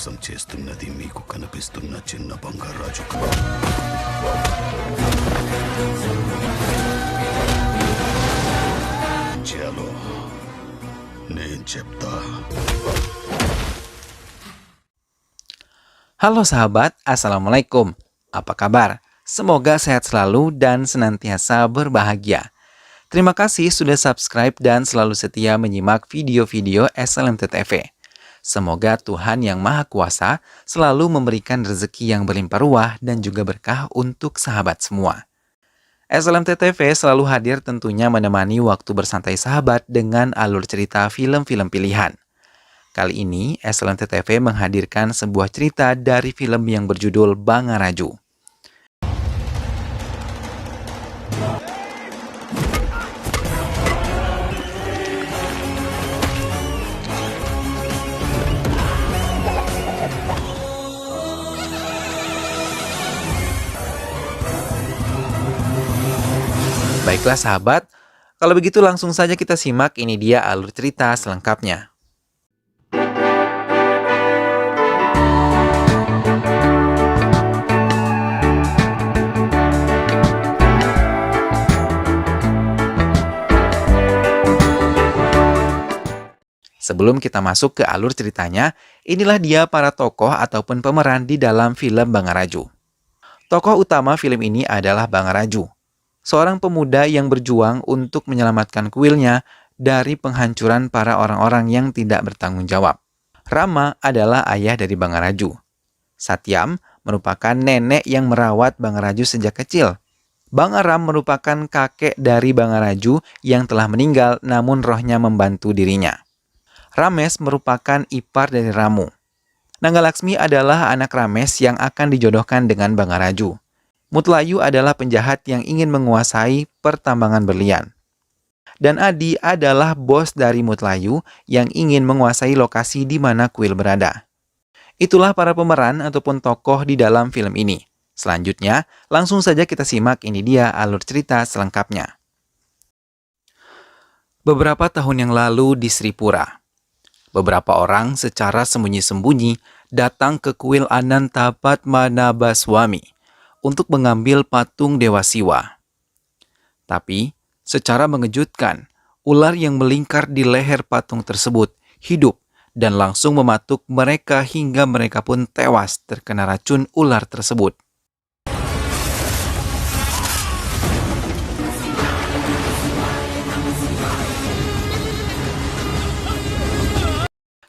మోసం చేస్తున్నది మీకు కనిపిస్తున్న చిన్న బంగారాజు. చలో నేను చెప్తా. Halo sahabat, Assalamualaikum. Apa kabar? Semoga sehat selalu dan senantiasa berbahagia. Terima kasih sudah subscribe dan selalu setia menyimak video-video SLMT TV. Semoga Tuhan Yang Maha Kuasa selalu memberikan rezeki yang berlimpah ruah dan juga berkah untuk sahabat semua. SLMT TV selalu hadir tentunya menemani waktu bersantai sahabat dengan alur cerita film-film pilihan. Kali ini, SLMT TV menghadirkan sebuah cerita dari film yang berjudul Bangaraju. Baiklah sahabat, kalau begitu langsung saja kita simak, ini dia alur cerita selengkapnya. Sebelum kita masuk ke alur ceritanya, inilah dia para tokoh ataupun pemeran di dalam film Bangaraju. Tokoh utama film ini adalah Bangaraju, seorang pemuda yang berjuang untuk menyelamatkan kuilnya dari penghancuran para orang-orang yang tidak bertanggung jawab. Rama adalah ayah dari Bangaraju. Satyam merupakan nenek yang merawat Bangaraju sejak kecil. Bangaram merupakan kakek dari Bangaraju yang telah meninggal namun rohnya membantu dirinya. Rames merupakan ipar dari Ramu. Nangalaksmi adalah anak Rames yang akan dijodohkan dengan Bangaraju. Mutlayu adalah penjahat yang ingin menguasai pertambangan berlian. Dan Adi adalah bos dari Mutlayu yang ingin menguasai lokasi di mana kuil berada. Itulah para pemeran ataupun tokoh di dalam film ini. Selanjutnya, langsung saja kita simak, ini dia alur cerita selengkapnya. Beberapa tahun yang lalu di Sripura, beberapa orang secara sembunyi-sembunyi datang ke kuil Anantapadmanabhaswami untuk mengambil patung Dewa Siwa. Tapi, secara mengejutkan, ular yang melingkar di leher patung tersebut hidup dan langsung mematuk mereka hingga mereka pun tewas terkena racun ular tersebut.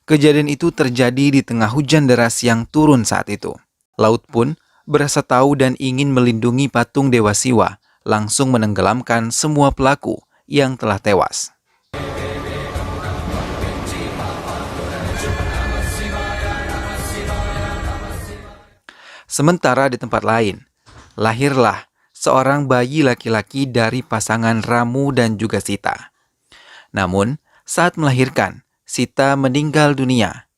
Kejadian itu terjadi di tengah hujan deras yang turun saat itu. Laut pun berasa tahu dan ingin melindungi patung Dewa Siwa, langsung menenggelamkan semua pelaku yang telah tewas. Sementara di tempat lain, lahirlah seorang bayi laki-laki dari pasangan Ramu dan juga Sita. Namun, saat melahirkan, Sita meninggal dunia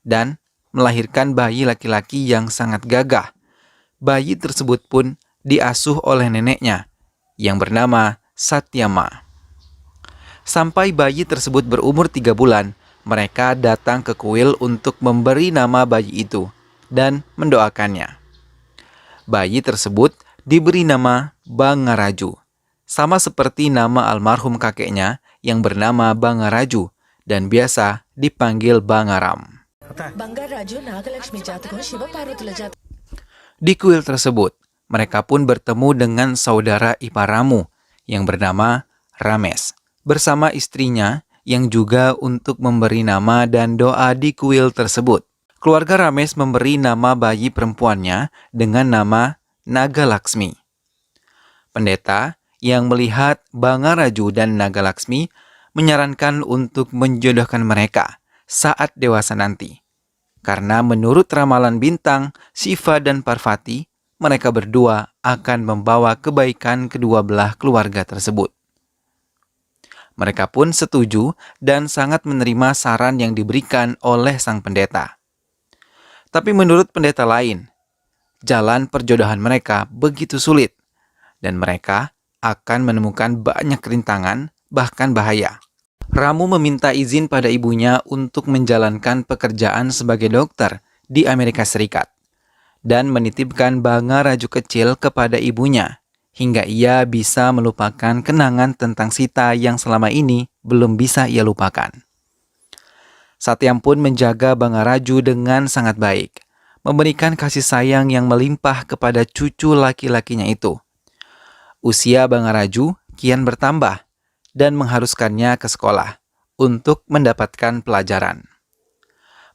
dan melahirkan bayi laki-laki yang sangat gagah. Bayi tersebut pun diasuh oleh neneknya yang bernama Satyama. Sampai bayi tersebut berumur 3 bulan, mereka datang ke kuil untuk memberi nama bayi itu dan mendoakannya. Bayi tersebut diberi nama Bangaraju, sama seperti nama almarhum kakeknya yang bernama Bangaraju dan biasa dipanggil Bangaram. Di kuil tersebut, mereka pun bertemu dengan saudara ipar Ramu yang bernama Rames bersama istrinya yang juga untuk memberi nama dan doa di kuil tersebut. Keluarga Rames memberi nama bayi perempuannya dengan nama Nagalaksmi. Pendeta yang melihat Bangaraju dan Nagalaksmi menyarankan untuk menjodohkan mereka saat dewasa nanti. Karena menurut ramalan bintang, Shiva dan Parvati, mereka berdua akan membawa kebaikan kedua belah keluarga tersebut. Mereka pun setuju dan sangat menerima saran yang diberikan oleh sang pendeta. Tapi menurut pendeta lain, jalan perjodohan mereka begitu sulit dan mereka akan menemukan banyak rintangan, bahkan bahaya. Ramu meminta izin pada ibunya untuk menjalankan pekerjaan sebagai dokter di Amerika Serikat dan menitipkan Bangaraju kecil kepada ibunya hingga ia bisa melupakan kenangan tentang Sita yang selama ini belum bisa ia lupakan. Satyam pun menjaga Bangaraju dengan sangat baik, memberikan kasih sayang yang melimpah kepada cucu laki-lakinya itu. Usia Bangaraju kian bertambah dan mengharuskannya ke sekolah untuk mendapatkan pelajaran.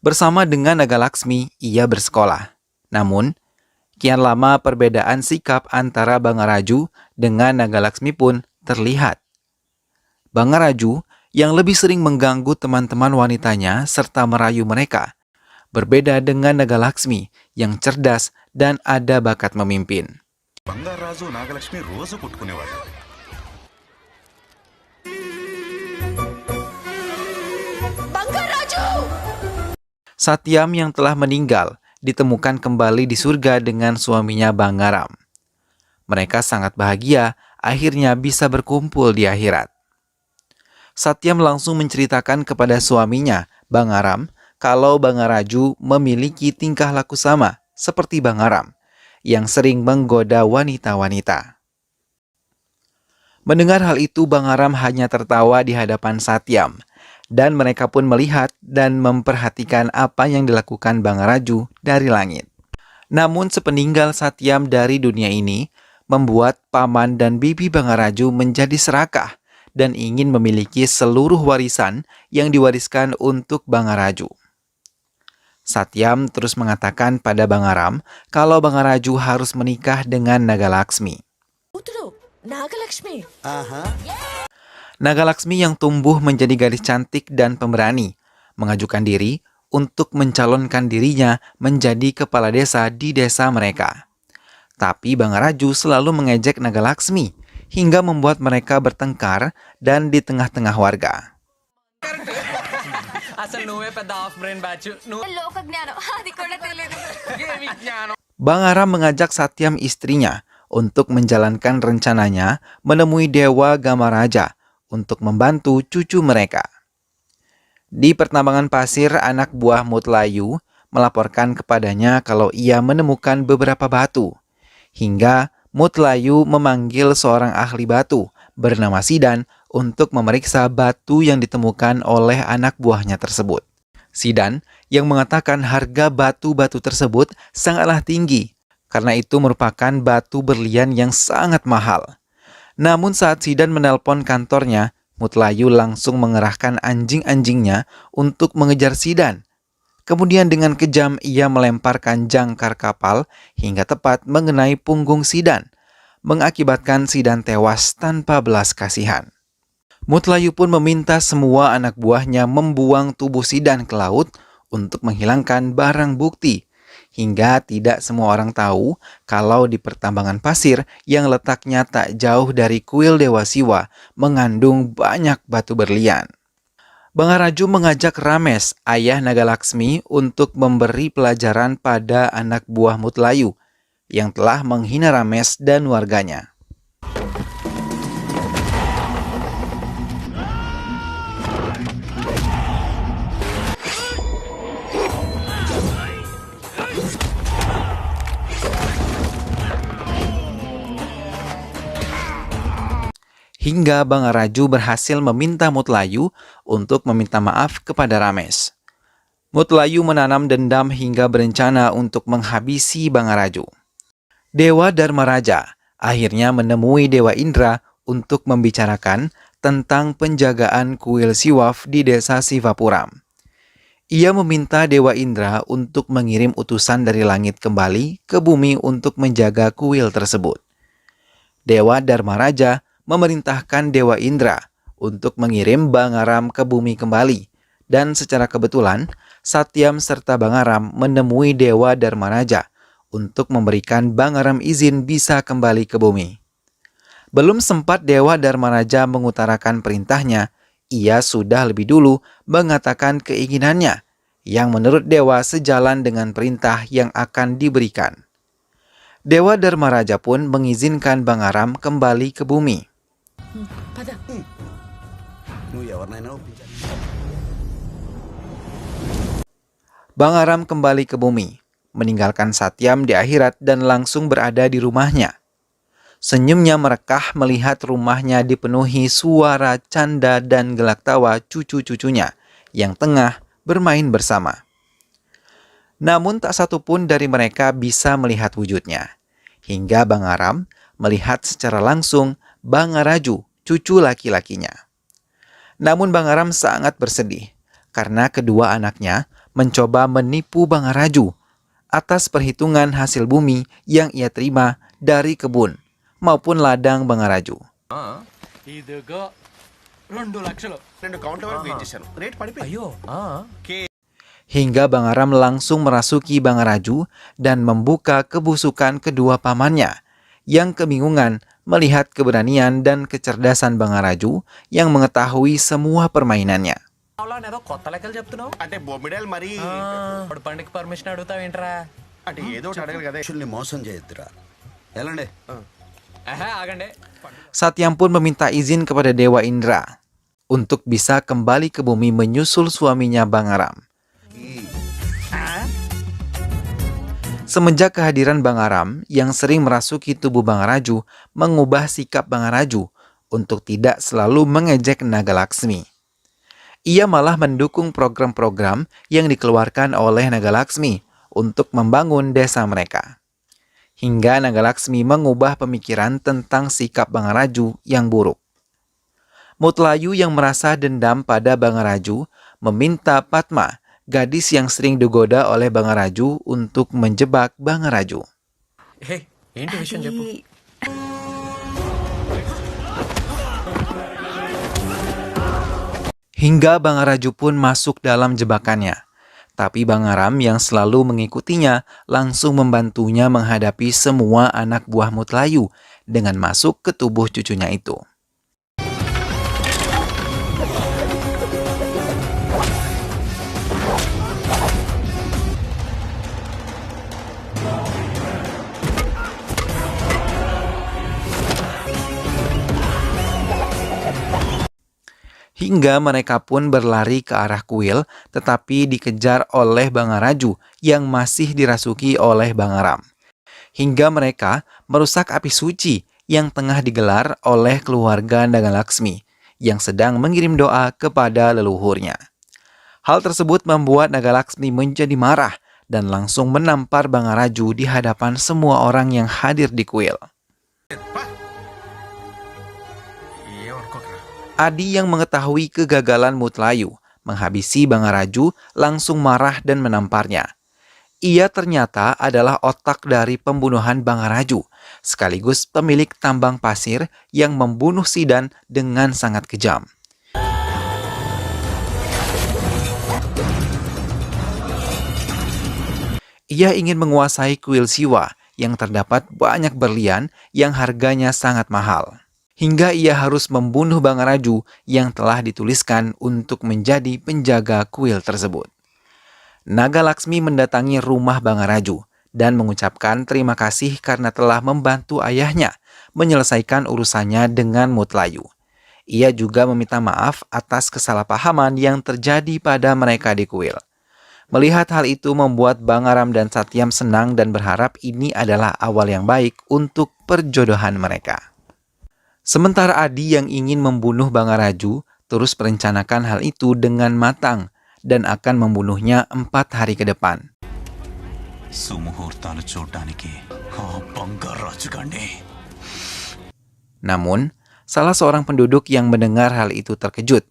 Bersama dengan Naga Laksmi, ia bersekolah. Namun, kian lama perbedaan sikap antara Bangaraju dengan Naga Laksmi pun terlihat. Bangaraju yang lebih sering mengganggu teman-teman wanitanya serta merayu mereka, berbeda dengan Naga Laksmi yang cerdas dan ada bakat memimpin. Bangarraju నాగలక్ష్మి రోజు కొట్టుకునేవాడు. Satyam yang telah meninggal ditemukan kembali di surga dengan suaminya Bangaram. Mereka sangat bahagia akhirnya bisa berkumpul di akhirat. Satyam langsung menceritakan kepada suaminya, Bangaram, kalau Bangaraju memiliki tingkah laku sama seperti Bangaram yang sering menggoda wanita-wanita. Mendengar hal itu, Bangaram hanya tertawa di hadapan Satyam, dan mereka pun melihat dan memperhatikan apa yang dilakukan Bangaraju dari langit. Namun sepeninggal Satyam dari dunia ini, membuat paman dan bibi Bangaraju menjadi serakah dan ingin memiliki seluruh warisan yang diwariskan untuk Bangaraju. Satyam terus mengatakan pada Bangaram kalau Bangaraju harus menikah dengan Naga Laksmi. Naga Laksmi yang tumbuh menjadi gadis cantik dan pemberani, mengajukan diri untuk mencalonkan dirinya menjadi kepala desa di desa mereka. Tapi Bangaraju selalu mengejek Naga Laksmi hingga membuat mereka bertengkar dan di tengah-tengah warga. Bangaram mengajak Satyam istrinya untuk menjalankan rencananya menemui Dewa Gamaraja untuk membantu cucu mereka. Di pertambangan pasir, anak buah Mutlayu melaporkan kepadanya kalau ia menemukan beberapa batu. Hingga Mutlayu memanggil seorang ahli batu bernama Sidan untuk memeriksa batu yang ditemukan oleh anak buahnya tersebut. Sidan yang mengatakan harga batu-batu tersebut sangatlah tinggi, karena itu merupakan batu berlian yang sangat mahal. Namun saat Sidan menelpon kantornya, Mutlayu langsung mengerahkan anjing-anjingnya untuk mengejar Sidan. Kemudian dengan kejam ia melemparkan jangkar kapal hingga tepat mengenai punggung Sidan, mengakibatkan Sidan tewas tanpa belas kasihan. Mutlayu pun meminta semua anak buahnya membuang tubuh Sidan ke laut untuk menghilangkan barang bukti, hingga tidak semua orang tahu kalau di pertambangan pasir yang letaknya tak jauh dari kuil Dewa Siwa mengandung banyak batu berlian. Bangaraju mengajak Rames, ayah Naga Laksmi, untuk memberi pelajaran pada anak buah Mutlayu yang telah menghina Rames dan warganya. Hingga Bangaraju berhasil meminta Mutlayu untuk meminta maaf kepada Rames. Mutlayu menanam dendam hingga berencana untuk menghabisi Bangaraju. Dewa Dharmaraja akhirnya menemui Dewa Indra untuk membicarakan tentang penjagaan kuil Siwaf di desa Sivapuram. Ia meminta Dewa Indra untuk mengirim utusan dari langit kembali ke bumi untuk menjaga kuil tersebut. Dewa Dharmaraja memerintahkan Dewa Indra untuk mengirim Bangaram ke bumi kembali, dan secara kebetulan Satyam serta Bangaram menemui Dewa Dharmaraja untuk memberikan Bangaram izin bisa kembali ke bumi. Belum sempat Dewa Dharmaraja mengutarakan perintahnya, ia sudah lebih dulu mengatakan keinginannya yang menurut Dewa sejalan dengan perintah yang akan diberikan. Dewa Dharmaraja pun mengizinkan Bangaram kembali ke bumi. Bangaram kembali ke bumi, meninggalkan Satyam di akhirat dan langsung berada di rumahnya. Senyumnya merekah melihat rumahnya dipenuhi suara canda dan gelak tawa cucu-cucunya yang tengah bermain bersama. Namun tak satu pun dari mereka bisa melihat wujudnya. Hingga Bangaram melihat secara langsung Bangaraju, cucu laki-lakinya. Namun Bangaram sangat bersedih karena kedua anaknya mencoba menipu Bangaraju atas perhitungan hasil bumi yang ia terima dari kebun maupun ladang Bangaraju. Hingga Bangaram langsung merasuki Bangaraju dan membuka kebusukan kedua pamannya yang kebingungan melihat keberanian dan kecerdasan Bangaraju yang mengetahui semua permainannya. అంటే బొమ్మిడేలు మరి పండుగ పర్మిషన్ అడుగుతావేంట్రా అంటే ఏదో ఒకటి అడగరు కదా మనుషుల్ని మోసం చేయొద్దురా ఎలాండే ఆగండి Satyam pun meminta izin kepada Dewa Indra untuk bisa kembali ke bumi menyusul suaminya Bangaram. Semenjak kehadiran Bangaram yang sering merasuki tubuh Bangaraju mengubah sikap Bangaraju untuk tidak selalu mengejek Naga Laksmi. Ia malah mendukung program-program yang dikeluarkan oleh Naga Laksmi untuk membangun desa mereka. Hingga Naga Laksmi mengubah pemikiran tentang sikap Bangaraju yang buruk. Mutlayu yang merasa dendam pada Bangaraju meminta Padma, gadis yang sering digoda oleh Bangaraju, untuk menjebak Bangaraju. ఏంటి విషయం చెప్పు Hingga Bangaraju pun masuk dalam jebakannya. Tapi Bangaram yang selalu mengikutinya langsung membantunya menghadapi semua anak buah Mutlayu dengan masuk ke tubuh cucunya itu. Hingga mereka pun berlari ke arah kuil, tetapi dikejar oleh Bangaraju yang masih dirasuki oleh Bangaram. Hingga mereka merusak api suci yang tengah digelar oleh keluarga Naga Laksmi yang sedang mengirim doa kepada leluhurnya. Hal tersebut membuat Naga Laksmi menjadi marah dan langsung menampar Bangaraju di hadapan semua orang yang hadir di kuil. Adi yang mengetahui kegagalan Mutlayu menghabisi Bangaraju langsung marah dan menamparnya. Ia ternyata adalah otak dari pembunuhan Bangaraju, sekaligus pemilik tambang pasir yang membunuh Sidan dengan sangat kejam. Ia ingin menguasai kuil Siwa yang terdapat banyak berlian yang harganya sangat mahal. Hingga ia harus membunuh Bangaraju yang telah dituliskan untuk menjadi penjaga kuil tersebut. Naga Laksmi mendatangi rumah Bangaraju dan mengucapkan terima kasih karena telah membantu ayahnya menyelesaikan urusannya dengan Mutlayu. Ia juga meminta maaf atas kesalahpahaman yang terjadi pada mereka di kuil. Melihat hal itu membuat Bangaram dan Satyam senang dan berharap ini adalah awal yang baik untuk perjodohan mereka. Sementara Adi yang ingin membunuh Bangaraju terus merencanakan hal itu dengan matang dan akan membunuhnya 4 hari ke depan. Namun, salah seorang penduduk yang mendengar hal itu terkejut.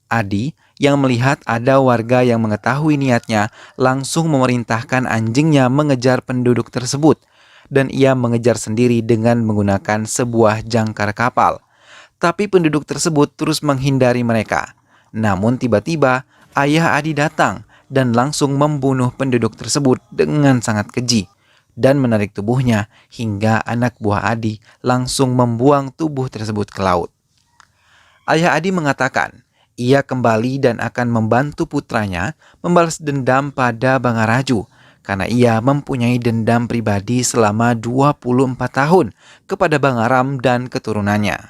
Adi yang melihat ada warga yang mengetahui niatnya langsung memerintahkan anjingnya mengejar penduduk tersebut. Dan ia mengejar sendiri dengan menggunakan sebuah jangkar kapal. Tapi penduduk tersebut terus menghindari mereka. Namun tiba-tiba ayah Adi datang dan langsung membunuh penduduk tersebut dengan sangat keji dan menarik tubuhnya hingga anak buah Adi langsung membuang tubuh tersebut ke laut. Ayah Adi mengatakan ia kembali dan akan membantu putranya membalas dendam pada Bangaraju karena ia mempunyai dendam pribadi selama 24 tahun kepada Bangaram dan keturunannya.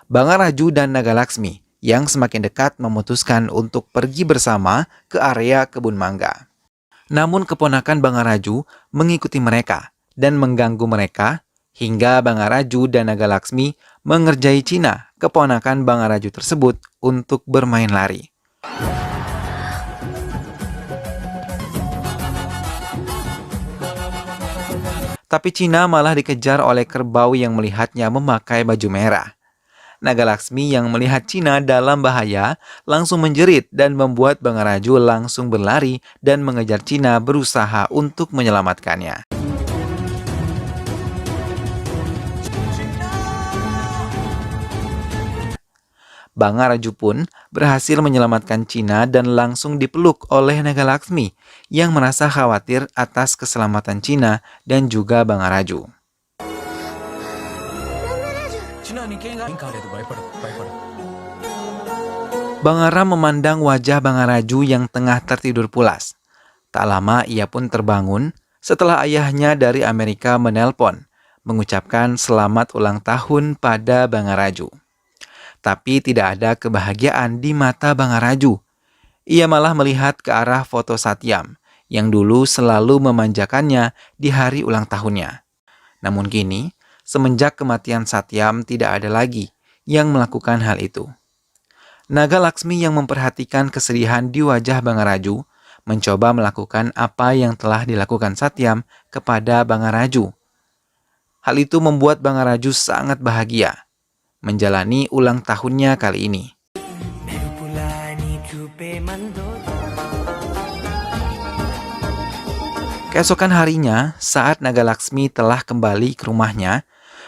Bangaraju dan Naga Laksmi yang semakin dekat memutuskan untuk pergi bersama ke area kebun mangga. Namun keponakan Bangaraju mengikuti mereka dan mengganggu mereka hingga Bangaraju dan Naga Laksmi mengerjai Cina, keponakan Bangaraju tersebut, untuk bermain lari. Tapi Cina malah dikejar oleh kerbau yang melihatnya memakai baju merah. Naga Laksmi yang melihat Cina dalam bahaya langsung menjerit dan membuat Bangaraju langsung berlari dan mengejar Cina berusaha untuk menyelamatkannya. Bangaraju pun berhasil menyelamatkan Cina dan langsung dipeluk oleh Naga Laksmi yang merasa khawatir atas keselamatan Cina dan juga Bangaraju. చిన్న నీకేం కాలేదు భయపడు భయపడు. Bangaram memandang wajah Bangaraju yang tengah tertidur pulas. Tak lama ia pun terbangun setelah ayahnya dari Amerika menelpon, mengucapkan selamat ulang tahun pada Bangaraju. Tapi tidak ada kebahagiaan di mata Bangaraju. Ia malah melihat ke arah foto Satyam yang dulu selalu memanjakannya di hari ulang tahunnya. Namun kini, semenjak kematian Satyam tidak ada lagi yang melakukan hal itu. Naga Laksmi yang memperhatikan kesedihan di wajah Bangaraju mencoba melakukan apa yang telah dilakukan Satyam kepada Bangaraju. Hal itu membuat Bangaraju sangat bahagia menjalani ulang tahunnya kali ini. Keesokan harinya, saat Naga Laksmi telah kembali ke rumahnya,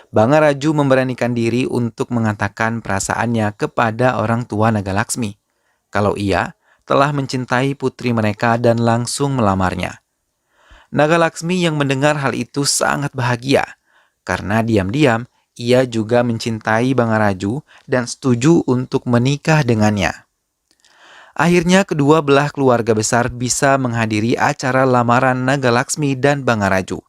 Bangaraju memberanikan diri untuk mengatakan perasaannya kepada orang tua Naga Laksmi, kalau ia telah mencintai putri mereka dan langsung melamarnya. Naga Laksmi yang mendengar hal itu sangat bahagia, karena diam-diam ia juga mencintai Bangaraju dan setuju untuk menikah dengannya. Akhirnya kedua belah keluarga besar bisa menghadiri acara lamaran Naga Laksmi dan Bangaraju.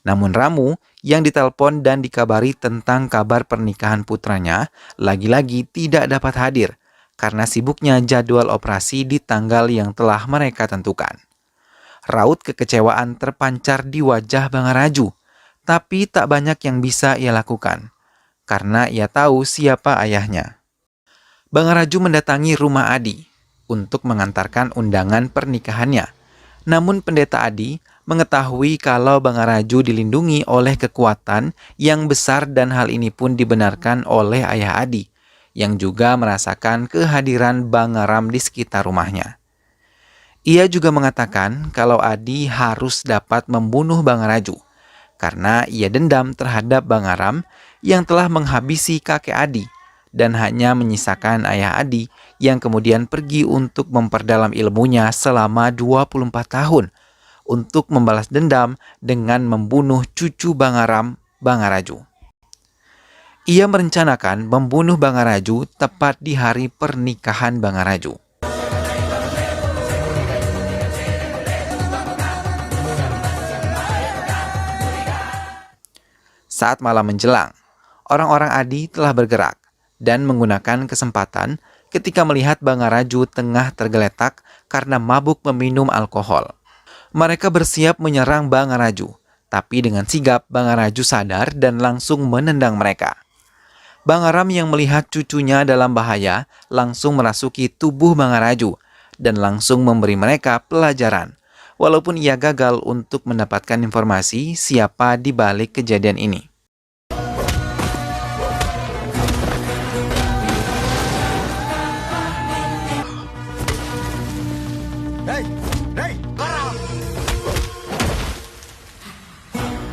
Namun Ramu yang ditelepon dan dikabari tentang kabar pernikahan putranya lagi-lagi tidak dapat hadir karena sibuknya jadwal operasi di tanggal yang telah mereka tentukan. Raut kekecewaan terpancar di wajah Bangaraju. Tapi tak banyak yang bisa ia lakukan, karena ia tahu siapa ayahnya. Bangaraju mendatangi rumah Adi untuk mengantarkan undangan pernikahannya. Namun pendeta Adi mengetahui kalau Bangaraju dilindungi oleh kekuatan yang besar dan hal ini pun dibenarkan oleh ayah Adi, yang juga merasakan kehadiran Bangaram di sekitar rumahnya. Ia juga mengatakan kalau Adi harus dapat membunuh Bangaraju, karena ia dendam terhadap Bangaram yang telah menghabisi kakek Adi dan hanya menyisakan ayah Adi yang kemudian pergi untuk memperdalam ilmunya selama 24 tahun untuk membalas dendam dengan membunuh cucu Bangaram, Bangaraju. Ia merencanakan membunuh Bangaraju tepat di hari pernikahan Bangaraju. Saat malam menjelang, orang-orang Adi telah bergerak dan menggunakan kesempatan ketika melihat Bangaraju tengah tergeletak karena mabuk meminum alkohol. Mereka bersiap menyerang Bangaraju, tapi dengan sigap Bangaraju sadar dan langsung menendang mereka. Bangaram yang melihat cucunya dalam bahaya langsung merasuki tubuh Bangaraju dan langsung memberi mereka pelajaran, walaupun ia gagal untuk mendapatkan informasi siapa di balik kejadian ini.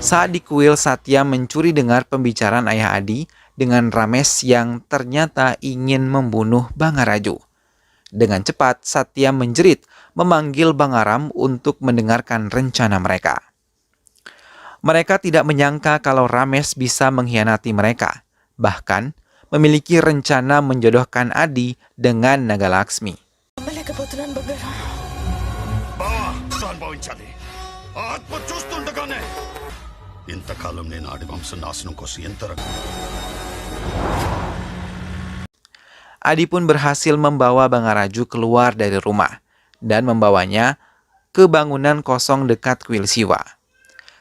Saat di kuil, Satya mencuri dengar pembicaraan ayah Adi dengan Ramesh yang ternyata ingin membunuh Bangaraju. Dengan cepat, Satya menjerit memanggil Bangaram untuk mendengarkan rencana mereka. Mereka tidak menyangka kalau Ramesh bisa mengkhianati mereka, bahkan memiliki rencana menjodohkan Adi dengan Naga Laksmi. ఇంతకాలం నేను ఆడి వంశ నాశనం కోసం ఎంత Adi pun berhasil membawa Bangaraju keluar dari rumah dan membawanya ke bangunan kosong dekat kuil Siwa.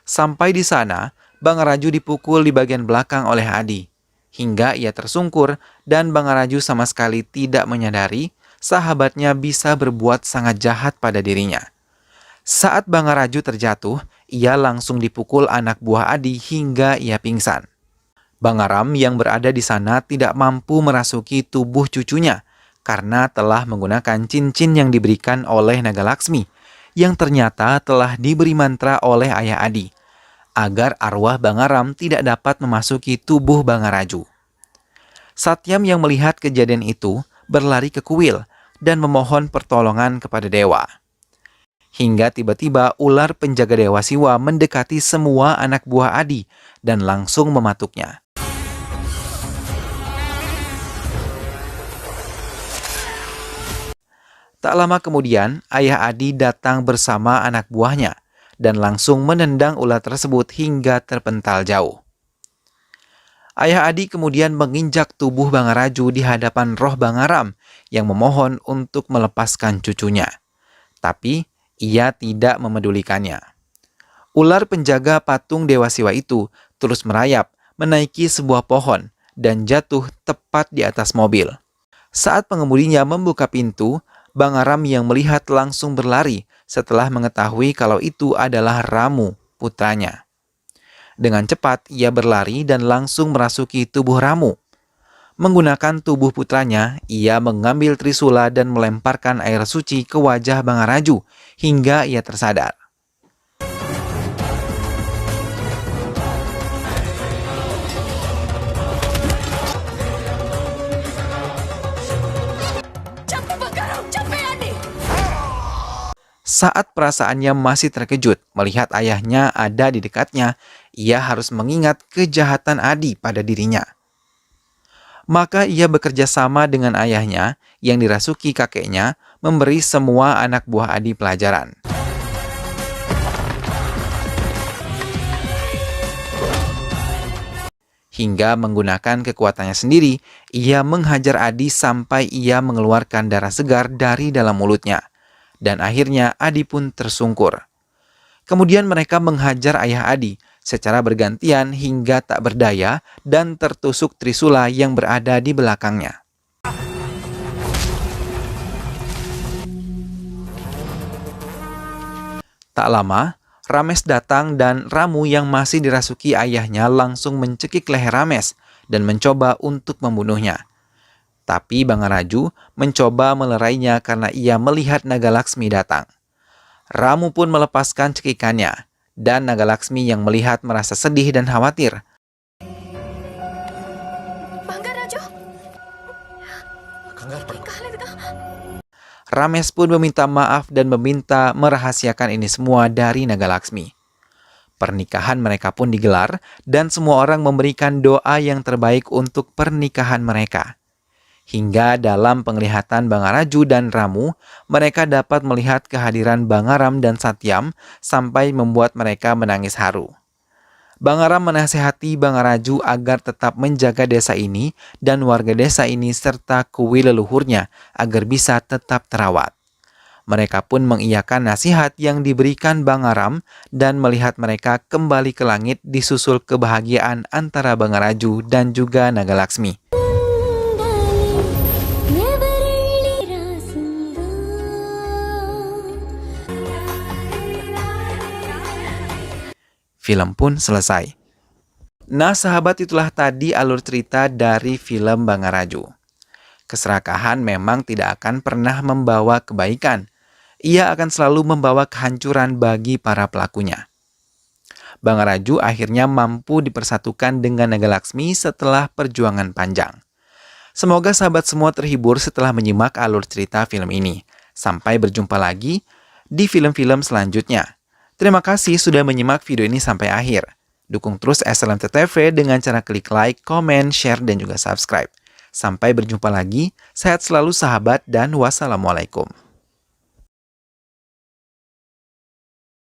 Sampai di sana, Bangaraju dipukul di bagian belakang oleh Adi, hingga ia tersungkur dan Bangaraju sama sekali tidak menyadari sahabatnya bisa berbuat sangat jahat pada dirinya. Saat Bangaraju terjatuh, ia langsung dipukul anak buah Adi hingga ia pingsan. Bangaram yang berada di sana tidak mampu merasuki tubuh cucunya karena telah menggunakan cincin yang diberikan oleh Naga Laksmi yang ternyata telah diberi mantra oleh ayah Adi agar arwah Bangaram tidak dapat memasuki tubuh Bangaraju. Satyam yang melihat kejadian itu berlari ke kuil dan memohon pertolongan kepada dewa. Hingga tiba-tiba ular penjaga Dewa Siwa mendekati semua anak buah Adi dan langsung mematuknya. Tak lama kemudian, ayah Adi datang bersama anak buahnya dan langsung menendang ular tersebut hingga terpental jauh. Ayah Adi kemudian menginjak tubuh Bangaraju di hadapan roh Bangaram yang memohon untuk melepaskan cucunya. Tapi ia tidak memedulikannya. Ular penjaga patung Dewa Siwa itu terus merayap menaiki sebuah pohon dan jatuh tepat di atas mobil. Saat pengemudinya membuka pintu, Bangaram yang melihat langsung berlari setelah mengetahui kalau itu adalah Ramu, putranya. Dengan cepat ia berlari dan langsung merasuki tubuh Ramu. Menggunakan tubuh putranya, ia mengambil trisula dan melemparkan air suci ke wajah Bangaraju hingga ia tersadar. Saat perasaannya masih terkejut melihat ayahnya ada di dekatnya, ia harus mengingat kejahatan Adi pada dirinya. Maka ia bekerja sama dengan ayahnya yang dirasuki kakeknya memberi semua anak buah Adi pelajaran. Hingga menggunakan kekuatannya sendiri, ia menghajar Adi sampai ia mengeluarkan darah segar dari dalam mulutnya. Dan akhirnya Adi pun tersungkur. Kemudian mereka menghajar ayah Adi secara bergantian hingga tak berdaya dan tertusuk trisula yang berada di belakangnya. Tak lama, Rames datang dan Ramu yang masih dirasuki ayahnya langsung mencekik leher Rames dan mencoba untuk membunuhnya. Tapi Bangaraju mencoba melerainya karena ia melihat Naga Laksmi datang. Ramu pun melepaskan cekikannya, dan Naga Laksmi yang melihat merasa sedih dan khawatir. Bangaraju. Rames pun meminta maaf dan meminta merahasiakan ini semua dari Naga Laksmi. Pernikahan mereka pun digelar dan semua orang memberikan doa yang terbaik untuk pernikahan mereka. Hingga dalam penglihatan Bangaraju dan Ramu, mereka dapat melihat kehadiran Bangaram dan Satyam sampai membuat mereka menangis haru. Bangaram menasihati Bangaraju agar tetap menjaga desa ini dan warga desa ini serta kuil leluhurnya agar bisa tetap terawat. Mereka pun mengiyakan nasihat yang diberikan Bangaram dan melihat mereka kembali ke langit disusul kebahagiaan antara Bangaraju dan juga Naga Laksmi. Film pun selesai. Nah sahabat, itulah tadi alur cerita dari film Bangaraju. Keserakahan memang tidak akan pernah membawa kebaikan. Ia akan selalu membawa kehancuran bagi para pelakunya. Bangaraju akhirnya mampu dipersatukan dengan Naga Laksmi setelah perjuangan panjang. Semoga sahabat semua terhibur setelah menyimak alur cerita film ini. Sampai berjumpa lagi di film-film selanjutnya. Terima kasih sudah menyimak video ini sampai akhir. Dukung terus SLMT-TV dengan cara klik like, comment, share, dan juga subscribe. Sampai berjumpa lagi, sehat selalu sahabat dan wassalamualaikum.